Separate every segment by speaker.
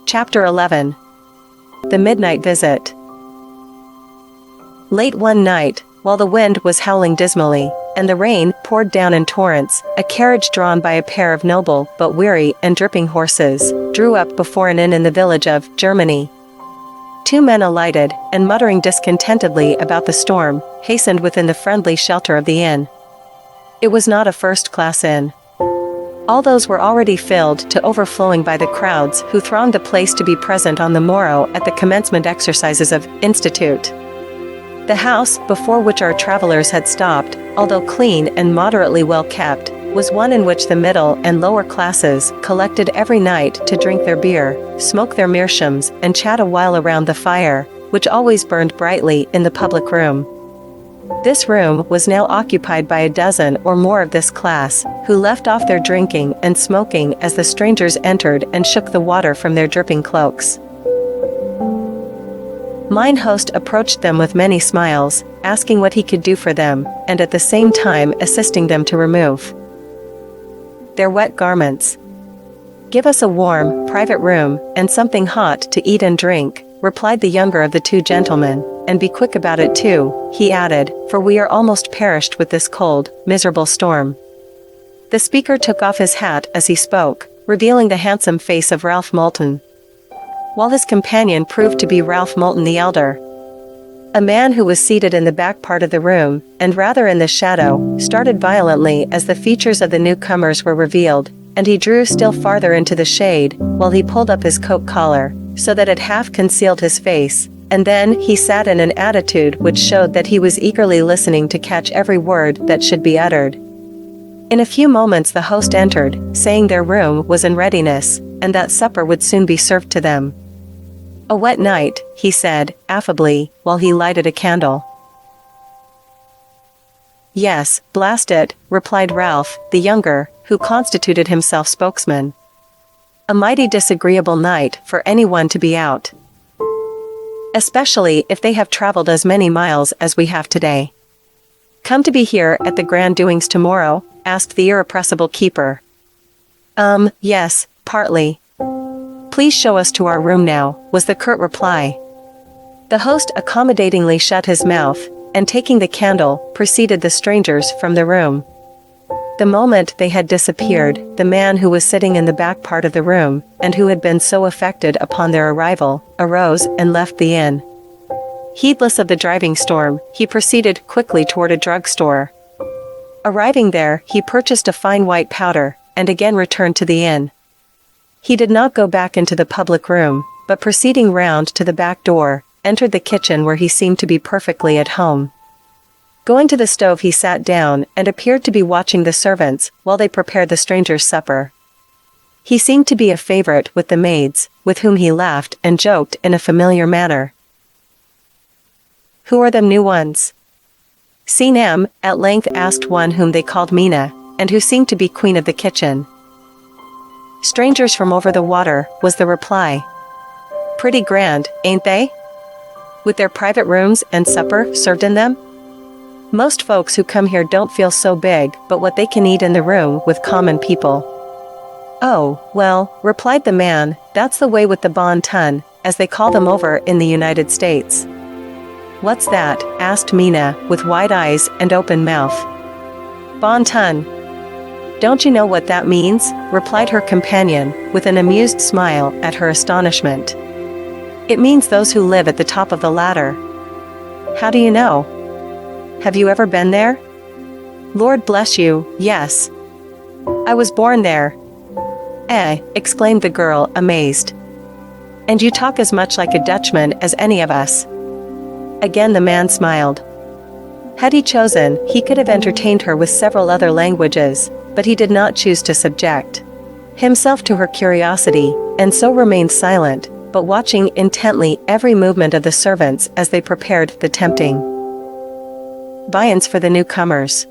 Speaker 1: Chapter 11. The Midnight Visit. Late one night, while the wind was howling dismally, and the rain poured down in torrents, a carriage drawn by a pair of noble but weary and dripping horses drew up before an inn in the village of Germany. Two men alighted, and muttering discontentedly about the storm, hastened within the friendly shelter of the inn. It was not a first-class inn. All those were already filled to overflowing by the crowds who thronged the place to be present on the morrow at the commencement exercises of Institute. The house, before which our travelers had stopped, although clean and moderately well kept, was one in which the middle and lower classes collected every night to drink their beer, smoke their meerschaums, and chat a while around the fire, which always burned brightly in the public room. This room was now occupied by a dozen or more of this class, who left off their drinking and smoking as the strangers entered and shook the water from their dripping cloaks. Mine host approached them with many smiles, asking what he could do for them, and at the same time assisting them to remove their wet garments. "Give us a warm, private room, and something hot to eat and drink," replied the younger of the two gentlemen, "and be quick about it too," he added, "for we are almost perished with this cold, miserable storm." The speaker took off his hat as he spoke, revealing the handsome face of Ralph Moulton, while his companion proved to be Ralph Moulton the elder. A man who was seated in the back part of the room, and rather in the shadow, started violently as the features of the newcomers were revealed, and he drew still farther into the shade, while he pulled up his coat collar, so that it half concealed his face, and then he sat in an attitude which showed that he was eagerly listening to catch every word that should be uttered. In a few moments the host entered, saying their room was in readiness, and that supper would soon be served to them. "A wet night," he said, affably, while he lighted a candle. "Yes, blast it," replied Ralph, the younger, who constituted himself spokesman. "A mighty disagreeable night for anyone to be out. Especially if they have traveled as many miles as we have today." "Come to be here at the grand doings tomorrow?" asked the irrepressible keeper. Yes, partly." "Please show us to our room now," was the curt reply. The host accommodatingly shut his mouth, and taking the candle, preceded the strangers from the room. The moment they had disappeared, the man who was sitting in the back part of the room, and who had been so affected upon their arrival, arose and left the inn. Heedless of the driving storm, he proceeded quickly toward a drugstore. Arriving there, he purchased a fine white powder, and again returned to the inn. He did not go back into the public room, but proceeding round to the back door, entered the kitchen where he seemed to be perfectly at home. Going to the stove he sat down and appeared to be watching the servants while they prepared the stranger's supper. He seemed to be a favorite with the maids, with whom he laughed and joked in a familiar manner. "Who are them new ones?" "Seen 'em?" at length asked one whom they called Mina, and who seemed to be queen of the kitchen. "Strangers from over the water," was the reply. "Pretty grand, ain't they? With their private rooms and supper served in them? Most folks who come here don't feel so big but what they can eat in the room with common people." "Oh, well," replied the man, "that's the way with the bon ton, as they call them over in the United States." "What's that?" asked Mina, with wide eyes and open mouth. "Bon ton. Don't you know what that means?" replied her companion, with an amused smile at her astonishment. "It means those who live at the top of the ladder." "How do you know? Have you ever been there?" "Lord bless you, yes. I was born there." "Eh," exclaimed the girl, amazed. "And you talk as much like a Dutchman as any of us." Again the man smiled. Had he chosen, he could have entertained her with several other languages, but he did not choose to subject himself to her curiosity, and so remained silent, but watching intently every movement of the servants as they prepared the tempting viands for the newcomers.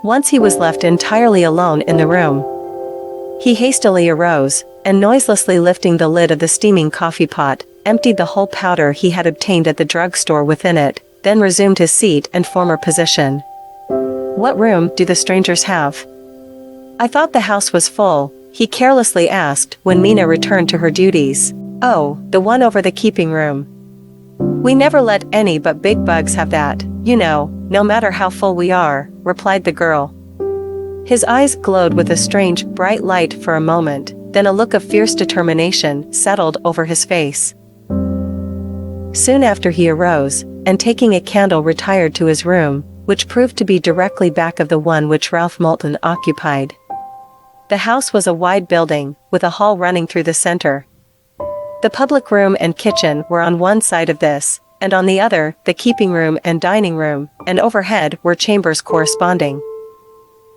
Speaker 1: Once he was left entirely alone in the room. He hastily arose, and noiselessly lifting the lid of the steaming coffee pot, emptied the whole powder he had obtained at the drugstore within it, then resumed his seat and former position. "What room do the strangers have?" "I thought the house was full," he carelessly asked when Mina returned to her duties. "Oh, the one over the keeping room. We never let any but big bugs have that, you know, no matter how full we are," replied the girl. His eyes glowed with a strange, bright light for a moment, then a look of fierce determination settled over his face. Soon after he arose, and taking a candle retired to his room, which proved to be directly back of the one which Ralph Moulton occupied. The house was a wide building, with a hall running through the center. The public room and kitchen were on one side of this, and on the other, the keeping room and dining room, and overhead were chambers corresponding.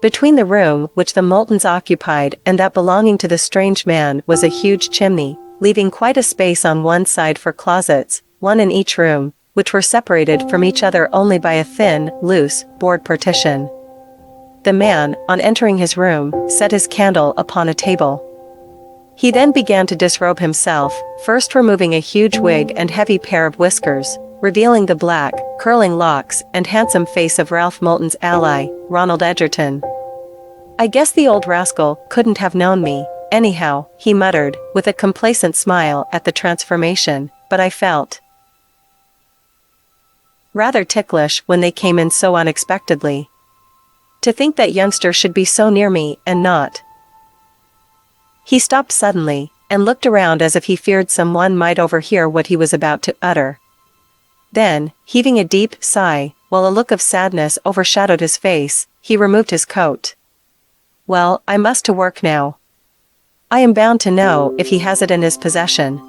Speaker 1: Between the room which the Moultons occupied and that belonging to the strange man was a huge chimney, leaving quite a space on one side for closets, one in each room, which were separated from each other only by a thin, loose, board partition. The man, on entering his room, set his candle upon a table. He then began to disrobe himself, first removing a huge wig and heavy pair of whiskers, revealing the black, curling locks and handsome face of Ralph Moulton's ally, Ronald Edgerton. "I guess the old rascal couldn't have known me, anyhow," he muttered, with a complacent smile at the transformation, "but I felt rather ticklish when they came in so unexpectedly. To think that youngster should be so near me and not—" He stopped suddenly, and looked around as if he feared someone might overhear what he was about to utter. Then, heaving a deep sigh, while a look of sadness overshadowed his face, he removed his coat. "Well, I must to work now. I am bound to know if he has it in his possession.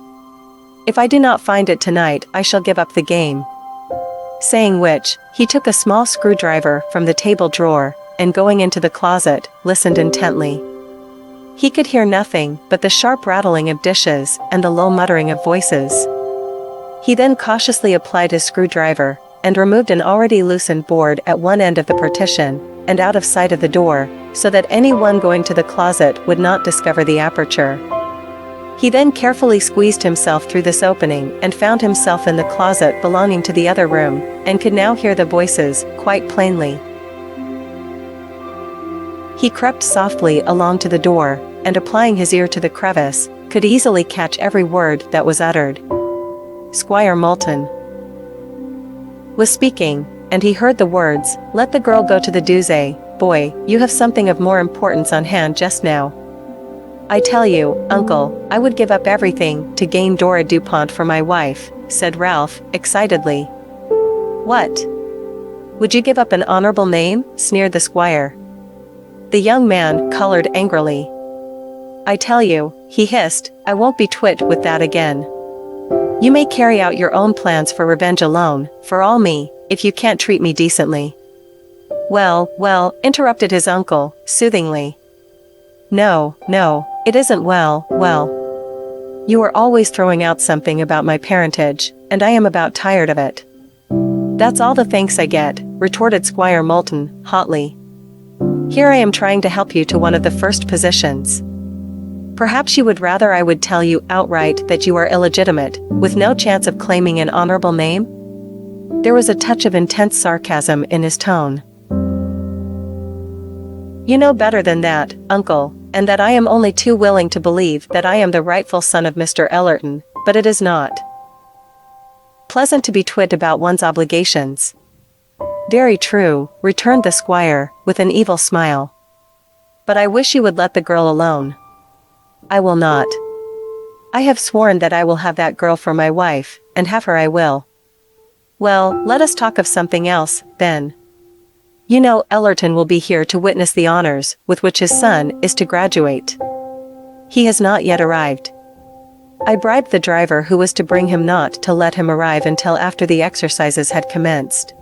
Speaker 1: If I do not find it tonight, I shall give up the game." Saying which, he took a small screwdriver from the table drawer, and going into the closet, listened intently. He could hear nothing but the sharp rattling of dishes and the low muttering of voices. He then cautiously applied his screwdriver, and removed an already loosened board at one end of the partition, and out of sight of the door, so that anyone going to the closet would not discover the aperture. He then carefully squeezed himself through this opening and found himself in the closet belonging to the other room, and could now hear the voices quite plainly. He crept softly along to the door, and applying his ear to the crevice, could easily catch every word that was uttered. Squire Moulton was speaking, and he heard the words, "Let the girl go to the deuce, boy, you have something of more importance on hand just now." "I tell you, uncle, I would give up everything to gain Dora DuPont for my wife," said Ralph, excitedly. "What? Would you give up an honorable name?" sneered the squire. The young man colored angrily. "I tell you," he hissed, "I won't be twit with that again. You may carry out your own plans for revenge alone, for all me, if you can't treat me decently." "Well, well," interrupted his uncle, soothingly. No, it isn't well. You are always throwing out something about my parentage, and I am about tired of it." "That's all the thanks I get," retorted Squire Moulton, hotly. "Here I am trying to help you to one of the first positions. Perhaps you would rather I would tell you outright that you are illegitimate, with no chance of claiming an honorable name?" There was a touch of intense sarcasm in his tone. "You know better than that, uncle, and that I am only too willing to believe that I am the rightful son of Mr. Ellerton, but it is not pleasant to be twit about one's obligations." "Very true," returned the squire, with an evil smile. "But I wish you would let the girl alone." "I will not. I have sworn that I will have that girl for my wife, and have her I will." "Well, let us talk of something else, then. You know Ellerton will be here to witness the honors with which his son is to graduate. He has not yet arrived. I bribed the driver who was to bring him not to let him arrive until after the exercises had commenced.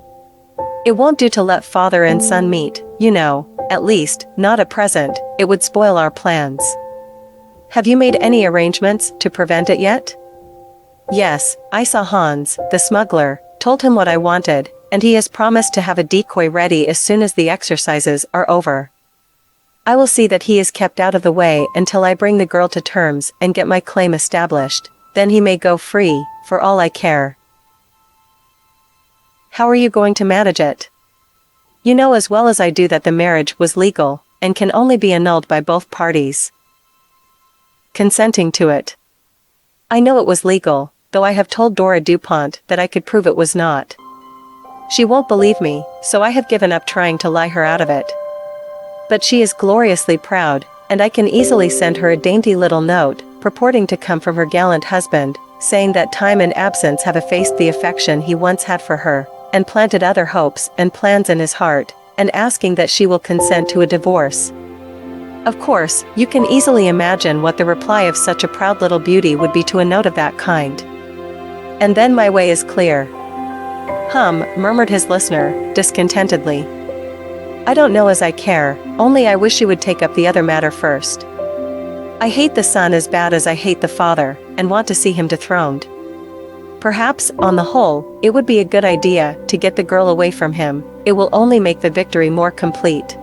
Speaker 1: It won't do to let father and son meet, you know, at least, not at present, it would spoil our plans." "Have you made any arrangements to prevent it yet?" "Yes, I saw Hans, the smuggler, told him what I wanted, and he has promised to have a decoy ready as soon as the exercises are over. I will see that he is kept out of the way until I bring the girl to terms and get my claim established, then he may go free, for all I care." "How are you going to manage it? You know as well as I do that the marriage was legal, and can only be annulled by both parties consenting to it. I know it was legal, though I have told Dora DuPont that I could prove it was not. She won't believe me, so I have given up trying to lie her out of it. But she is gloriously proud, and I can easily send her a dainty little note, purporting to come from her gallant husband, saying that time and absence have effaced the affection he once had for her, and planted other hopes and plans in his heart, and asking that she will consent to a divorce. Of course, you can easily imagine what the reply of such a proud little beauty would be to a note of that kind. And then my way is clear. Murmured his listener, discontentedly. I don't know as I care, only I wish you would take up the other matter first. I hate the son as bad as I hate the father, and want to see him dethroned. Perhaps, on the whole, it would be a good idea to get the girl away from him. It will only make the victory more complete.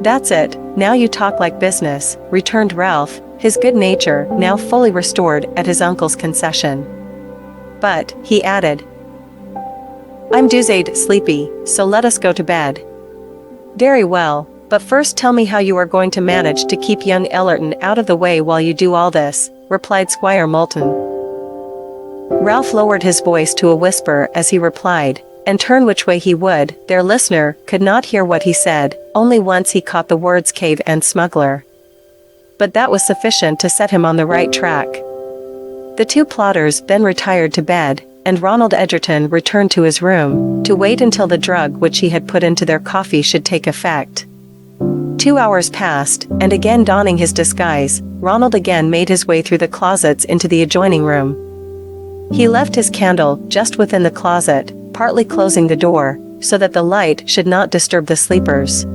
Speaker 1: That's it, now you talk like business, returned Ralph, his good nature now fully restored at his uncle's concession. But, he added, I'm deuced sleepy, so let us go to bed. Very well, but first tell me how you are going to manage to keep young Ellerton out of the way while you do all this, replied Squire Moulton. Ralph lowered his voice to a whisper as he replied, and turn which way he would, their listener could not hear what he said, only once he caught the words cave and smuggler. But that was sufficient to set him on the right track. The two plotters then retired to bed, and Ronald Edgerton returned to his room, to wait until the drug which he had put into their coffee should take effect. 2 hours passed, and again donning his disguise, Ronald again made his way through the closets into the adjoining room. He left his candle just within the closet, partly closing the door, so that the light should not disturb the sleepers.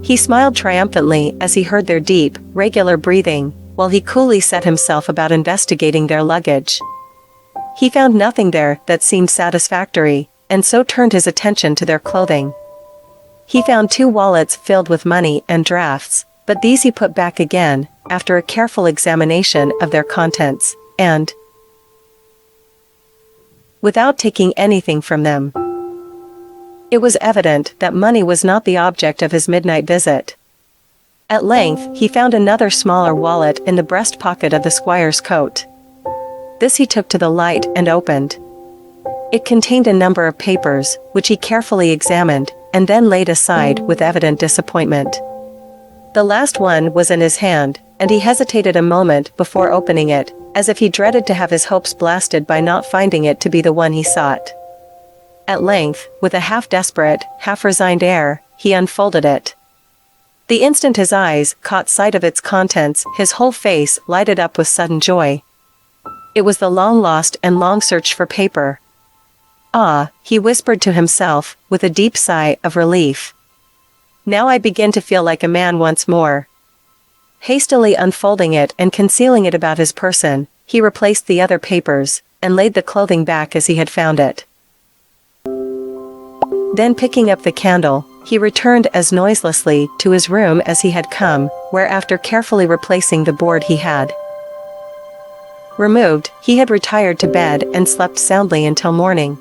Speaker 1: He smiled triumphantly as he heard their deep, regular breathing, while he coolly set himself about investigating their luggage. He found nothing there that seemed satisfactory, and so turned his attention to their clothing. He found 2 wallets filled with money and drafts, but these he put back again, after a careful examination of their contents, and without taking anything from them. It was evident that money was not the object of his midnight visit. At length, he found another smaller wallet in the breast pocket of the squire's coat. This he took to the light and opened. It contained a number of papers, which he carefully examined, and then laid aside with evident disappointment. The last one was in his hand, and he hesitated a moment before opening it, as if he dreaded to have his hopes blasted by not finding it to be the one he sought. At length, with a half-desperate, half-resigned air, he unfolded it. The instant his eyes caught sight of its contents, his whole face lighted up with sudden joy. It was the long-lost and long-searched-for paper. Ah, he whispered to himself, with a deep sigh of relief. Now I begin to feel like a man once more. Hastily unfolding it and concealing it about his person, he replaced the other papers, and laid the clothing back as he had found it. Then picking up the candle, he returned as noiselessly to his room as he had come, where after carefully replacing the board he had removed, he had retired to bed and slept soundly until morning.